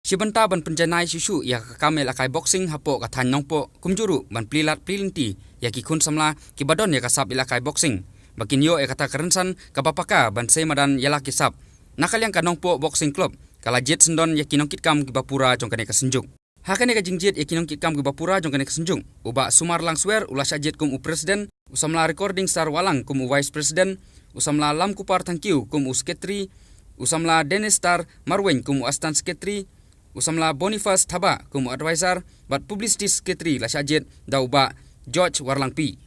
Sibenta ban penjanai susu ya kamel akai boxing hapo kathan nongpo kumjuru ban plilat plilinti ya ki kun samla ki badon ya kasap ilakai boxing. Bakin yo kata kerensan kabapaka ban semadan yala kisap. Nakal yang kanongpo boxing club kala jet sendon ya kinongkit kam ki bapura jongkane kasenjuk. Hakane ka jingjet ya kinongkit kam ki bapura jongkane kasenjuk. Uba sumar langswer ulas jet kum u presiden usamla recording star walang kum u vice president usamla lam kupar thankiu kum u sekretari usamla Dennis Star Marwen kum u astan sekretari usamla Boniface Thaba kum advisor bat publicity secretary la syajet dauba George Warlangpi.